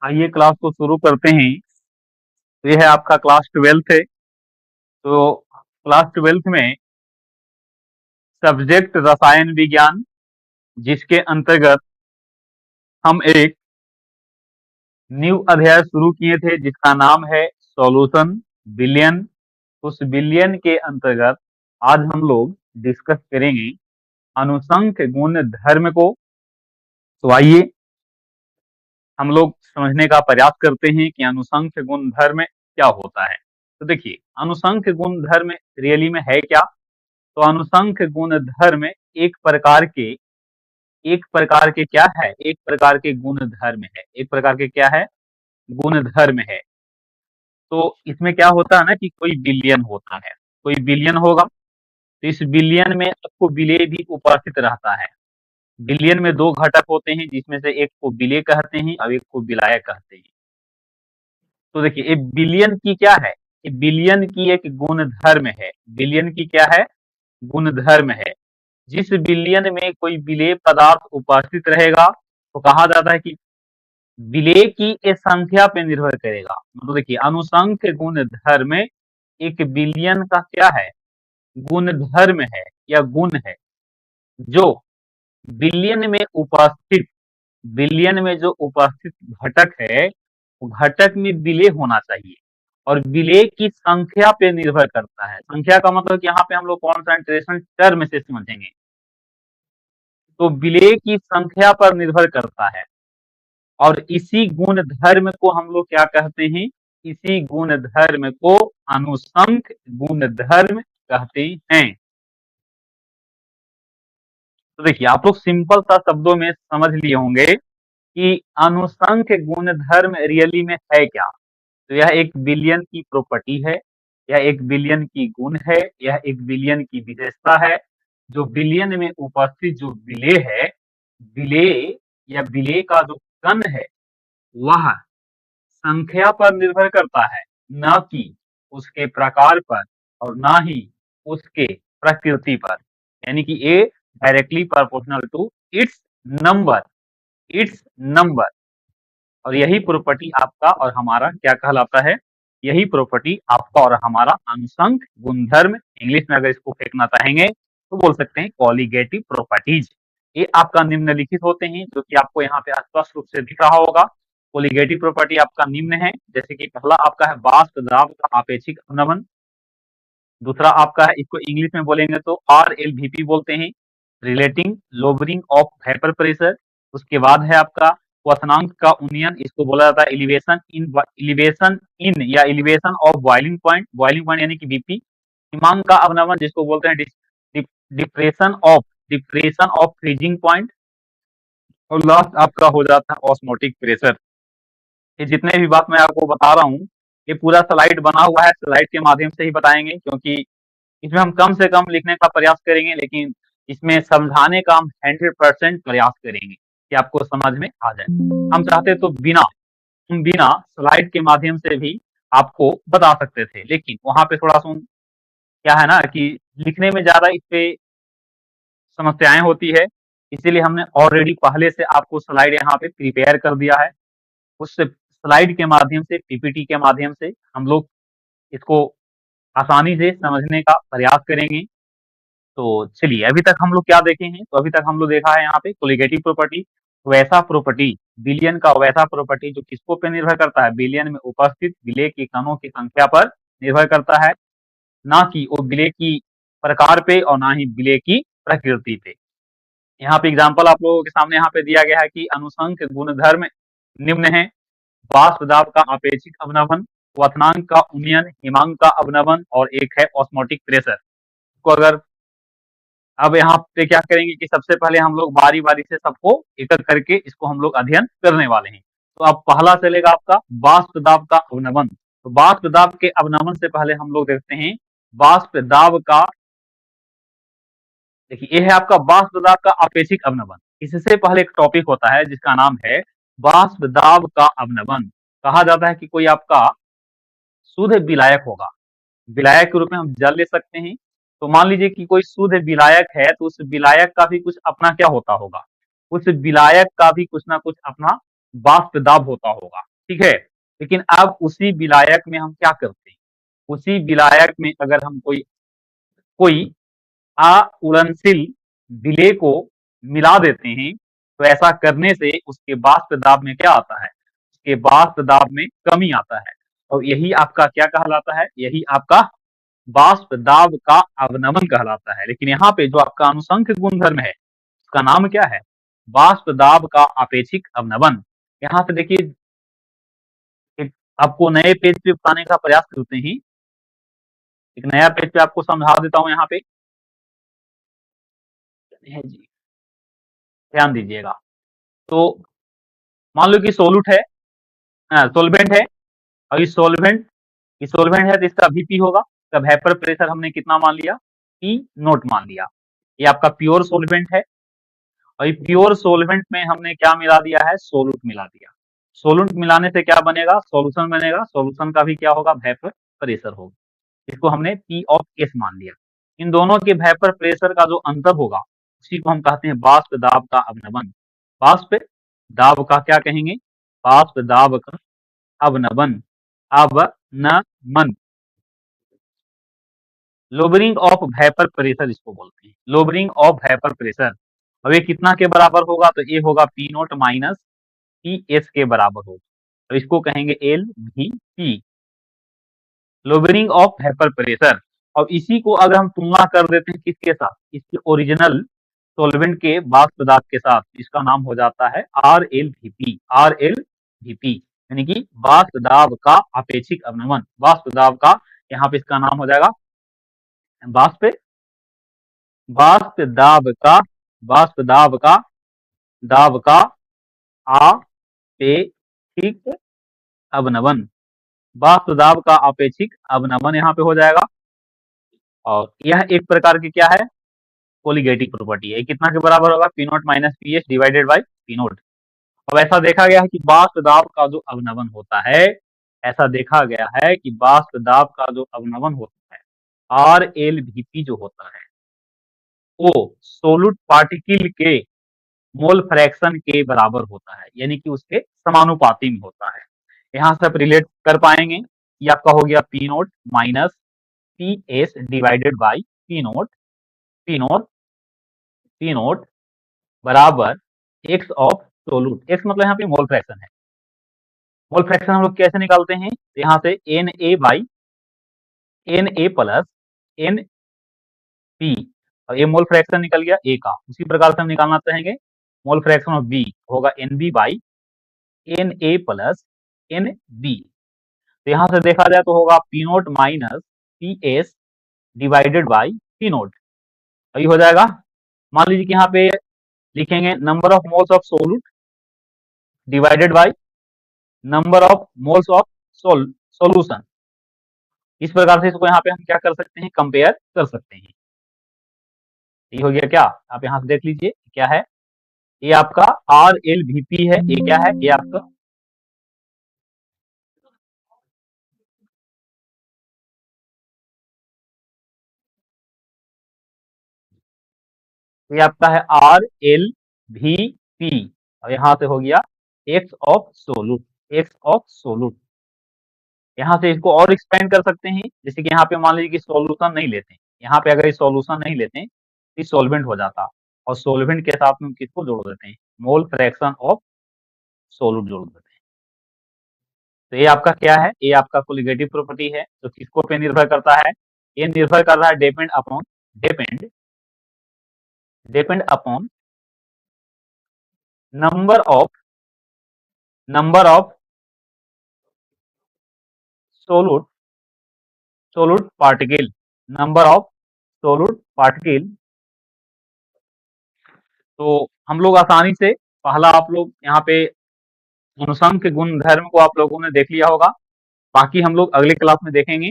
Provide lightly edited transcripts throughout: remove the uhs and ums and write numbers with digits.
आइए क्लास को शुरू करते हैं। तो यह है आपका क्लास 12th है। तो क्लास 12th में सब्जेक्ट रसायन विज्ञान, जिसके अंतर्गत हम एक न्यू अध्याय शुरू किए थे जिसका नाम है सॉल्यूशन बिलियन। उस बिलियन के अंतर्गत आज हम लोग डिस्कस करेंगे अनुसंख्य गुण धर्म को। तो आइए हम लोग समझने का प्रयास करते हैं कि अनुसंख्य गुण धर्म क्या होता है। तो देखिए, अनुसंख्य गुण धर्म रियली में है क्या। तो अनुसंख्य गुण धर्म एक प्रकार के क्या है, एक प्रकार के गुण धर्म है, एक प्रकार के क्या है, गुण धर्म है। तो इसमें क्या होता है ना कि कोई बिलियन होता है, कोई बिलियन होगा, तो इस बिलियन में आपको विलेय भी उपस्थित रहता है। बिलियन में दो घटक होते हैं, जिसमें से एक को विलेय कहते हैं और एक को विलायक कहते हैं। तो देखिए, ये बिलियन की क्या है, ये बिलियन की एक गुण धर्म है। बिलियन की क्या है, गुण धर्म है। जिस बिलियन में कोई विलेय पदार्थ उपस्थित रहेगा तो कहा जाता है कि विलेय की ये संख्या पे निर्भर करेगा। मतलब देखिए, अनुसंख्य गुण धर्म एक बिलियन का क्या है, गुण धर्म है या गुण है। जो बिलियन में उपस्थित, बिलियन में जो उपस्थित घटक है, वो घटक में विलेय होना चाहिए और विलेय की संख्या पे निर्भर करता है। संख्या का मतलब कि यहाँ पे हम लोग कॉन्सेंट्रेशन टर्म से समझेंगे। तो विलेय की संख्या पर निर्भर करता है और इसी गुण धर्म को हम लोग क्या कहते हैं, इसी गुण धर्म को अनुसंख्य गुण धर्म कहते हैं। तो देखिए, आप लोग सिंपल सा शब्दों में समझ लिए होंगे कि अनुसंख्य गुण धर्म रियली में है क्या। तो यह एक बिलियन की प्रॉपर्टी है, यह एक बिलियन की गुण है, यह एक बिलियन की विशेषता है। जो बिलियन में उपस्थित जो विलेय है, विलेय या विलेय का जो कण है, वह संख्या पर निर्भर करता है, न कि उसके प्रकार पर और ना ही उसके प्रकृति पर। यानी कि a directly proportional to its number, its number. और यही प्रॉपर्टी आपका और हमारा क्या कहलाता है, यही प्रॉपर्टी आपका और हमारा अनुसंख्य गुणधर्म, इंग्लिश में अगर इसको फेंकना चाहेंगे तो बोल सकते हैं कॉलिगेटिव प्रॉपर्टीज। ये आपका निम्नलिखित होते हैं, जो कि आपको यहाँ पे स्पष्ट रूप से दिख रहा होगा। कोलिगेटिव प्रॉपर्टी आपका निम्न है, जैसे कि पहला आपका है वाष्प दाब का आपेक्षिक अवनमन। दूसरा आपका है, इसको इंग्लिश में बोलेंगे तो RLVP बोलते हैं, रिलेटिंग लोबरिंग ऑफ वेपर प्रेशर। उसके बाद है आपका क्वथनांक का उन्नयन, इसको बोला जाता है एलिवेशन इन या elevation of boiling point, boiling point यानी कि बीपी। हिमांक का अवनमन, जिसको बोलते हैं डिप्रेशन ऑफ फ्रीजिंग पॉइंट। और लास्ट आपका हो जाता है ऑस्मोटिक प्रेशर। ये जितने भी बात मैं आपको बता रहा हूँ, ये पूरा स्लाइड बना हुआ है, स्लाइड के माध्यम से ही बताएंगे, क्योंकि इसमें हम कम से कम लिखने का प्रयास करेंगे, लेकिन इसमें समझाने का हम 100% प्रयास करेंगे कि आपको समझ में आ जाए। हम चाहते तो बिना स्लाइड के माध्यम से भी आपको बता सकते थे, लेकिन वहां पे थोड़ा सा क्या है ना कि लिखने में ज्यादा इस पे समस्याएं होती है, इसीलिए हमने ऑलरेडी पहले से आपको स्लाइड यहाँ पे प्रिपेयर कर दिया है। उस स्लाइड के माध्यम से, पीपीटी के माध्यम से हम लोग इसको आसानी से समझने का प्रयास करेंगे। तो चलिए, अभी तक हम लोग क्या देखे हैं, तो अभी तक हम लोग देखा है यहाँ पे कोलिगेटिव प्रॉपर्टी, वैसा प्रॉपर्टी, बिलियन का वैसा प्रॉपर्टी जो किसको पे निर्भर करता है, बिलियन में उपस्थित विलेय के कणों की संख्या पर निर्भर करता है, ना कि वो विलेय की प्रकार पे और ना ही विलेय की प्रकृति पे। यहाँ पे एग्जाम्पल आप लोगों के सामने यहाँ पे दिया गया है कि अनुसंख्य गुणधर्म निम्न है, वाष्प दाब का आपेक्षिक अवनमन, क्वथनांक का उन्नयन, हिमांक का अवनमन और एक है ऑस्मोटिक प्रेशर। को अगर अब यहाँ पे क्या करेंगे कि सबसे पहले हम लोग बारी बारी से सबको एक एक करके इसको हम लोग अध्ययन करने वाले हैं। तो अब पहला चलेगा आपका वाष्प दाब का अवनमन। तो वाष्प दाब के अवनमन से पहले हम लोग देखते हैं वाष्प दाब का, देखिए ये है आपका वाष्प दाब का आपेक्षिक अवनमन। इससे पहले एक टॉपिक होता है जिसका नाम है वाष्प दाब का अवनमन। कहा जाता है कि कोई आपका शुद्ध विलायक होगा, विलायक के रूप में हम जल ले सकते हैं। तो मान लीजिए कि कोई शुद्ध विलायक है, तो उस विलायक का भी कुछ अपना क्या होता होगा, उस विलायक का भी कुछ ना कुछ अपना वाष्प दाब होता होगा। ठीक है। लेकिन अब उसी विलायक में हम क्या करते हैं, उसी विलायक में अगर हम कोई कोई अउड़नशील विलेय को मिला देते हैं, तो ऐसा करने से उसके वाष्प दाब में क्या आता है, उसके वाष्प दाब में कमी आता है, और यही आपका क्या कहलाता है, यही आपका वाष्प दाब का अवनमन कहलाता है। लेकिन यहाँ पे जो आपका अनुसंख्य गुणधर्म है, उसका नाम क्या है, वाष्प दाब का अपेक्षिक अवनमन। यहाँ से देखिए, एक आपको नए पेज पे बताने का प्रयास करते हैं, एक नया पेज पे आपको समझा देता हूँ यहाँ पे है जी, ध्यान दीजिएगा। तो मान लो कि सोलूट है, सोलवेंट है, और ये सोलवेंट है तो इसका Vp होगा, तब वेपर प्रेशर हमने कितना मान लिया, P नोट मान लिया। ये आपका प्योर सोलवेंट है, और ये प्योर सोलवेंट में हमने क्या मिला दिया है, सोलूट मिला दिया। सोलूट मिलाने से क्या बनेगा, सॉल्यूशन बनेगा, सॉल्यूशन का भी क्या होगा, वेपर प्रेशर होगा। इसको हमने P ऑफ S मान लिया। इन दोनों के वेपर प्रेशर का जो अंतर होगा, उसी को हम कहते हैं वाष्प दाब का अवनमन। वाष्प दाब का क्या कहेंगे, वाष्प दाब का अवनमन, अवनमन, लोबरिंग ऑफ वेपर प्रेशर इसको बोलते हैं, लोबरिंग ऑफ वेपर प्रेशर। अब ये कितना के बराबर होगा, तो ये होगा P note minus P S के बराबर होगा, तो इसको कहेंगे LVP, लोबरिंग ऑफ वेपर प्रेशर। और इसी को अगर हम तुलना कर देते हैं किसके साथ, इसके ओरिजिनल सॉल्वेंट के वाष्प दाब के साथ, इसका नाम हो जाता है RLVP, RLVP, यानी कि वाष्प दाब का अपेक्षिक अवनमन, वाष्प दाब का, यहाँ पे इसका नाम हो जाएगा वाष्प वाष्प दाब का, वाष्प दाब का आपेक्षिक अवनमन, वाष्प दाब का अपेक्षिक अवनमन यहाँ पे हो जाएगा। और यह एक प्रकार की क्या है, कोलिगेटिव प्रॉपर्टी है। कितना के बराबर होगा, P note minus P S divided by P note. अब ऐसा देखा गया है कि वाष्प दाब का जो अवनमन होता है, ऐसा देखा गया है कि वाष्प दाब का जो अवनमन होता है, RLVP जो होता है, वो सोलूट पार्टिकल के मोल फ्रैक्शन के बराबर होता है, यानी कि उसके समानुपाती में होता है। यहाँ से आप रिलेट कर पाएंगे, ये आपका हो गया P note minus P S divided by P note, P note, P note बराबर एक्स ऑफ सोलूट। एक्स मतलब यहाँ पे मोल फ्रैक्शन है। मोल फ्रैक्शन हम लोग कैसे निकालते हैं, तो यहाँ से N A by N A plus N P, और ये मोल फ्रैक्शन निकल गया ए का। उसी प्रकार से हम निकालना चाहेंगे मोल फ्रैक्शन ऑफ बी, होगा N B by N A plus N B. तो यहाँ से देखा जाए तो होगा P nought minus P S divided by P nought, अभी हो जाएगा। मान लीजिए कि यहाँ पे लिखेंगे number of moles of solute divided by number of moles of solution. इस प्रकार से इसको यहाँ पे हम क्या कर सकते हैं, कंपेयर कर सकते हैं। ये हो गया क्या, आप यहाँ से देख लीजिए क्या है, ये आपका RLVP है, ये क्या है, ये आपका ये आपका है RLVP, और यहाँ से हो गया एक्स ऑफ सोलूट, एक्स ऑफ सोलूट। यहाँ से इसको और एक्सपेंड कर सकते हैं, जैसे कि यहाँ पे मान लीजिए कि सॉल्यूशन नहीं लेते, यहाँ पे अगर ये सॉल्यूशन नहीं लेते तो सॉल्वेंट हो जाता, और सॉल्वेंट के साथ में किसको जोड़ देते हैं, मोल फ्रैक्शन ऑफ सोलूट जोड़ देते हैं। तो ये आपका क्या है, ये आपका कोलिगेटिव प्रॉपर्टी है, तो किसको पे निर्भर करता है, ये निर्भर कर रहा है depend depend upon number of सोलूट सोलूट particle, number of सोलूट particle. तो हम लोग आसानी से, पहला आप लोग यहाँ पे अनुसंख्य गुण धर्म को आप लोगों ने देख लिया होगा, बाकी हम लोग अगले क्लास में देखेंगे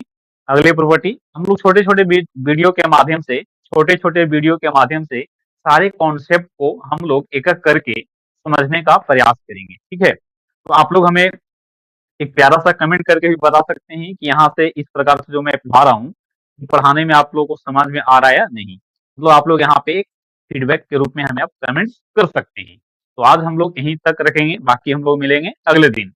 अगले प्रॉपर्टी। हम लोग छोटे छोटे वीडियो के माध्यम से, छोटे छोटे वीडियो के माध्यम से सारे कॉन्सेप्ट को हम लोग एक एक करके समझने का प्रयास करेंगे, ठीक है। तो आप लोग हमें एक प्यारा सा कमेंट करके भी बता सकते हैं कि यहाँ से इस प्रकार से जो मैं पढ़ा रहा हूँ, पढ़ाने में आप लोगों को समझ में आ रहा है या नहीं। मतलब आप लोग यहाँ पे एक फीडबैक के रूप में हमें आप कमेंट्स कर सकते हैं। तो आज हम लोग यहीं तक रखेंगे, बाकी हम लोग मिलेंगे अगले दिन।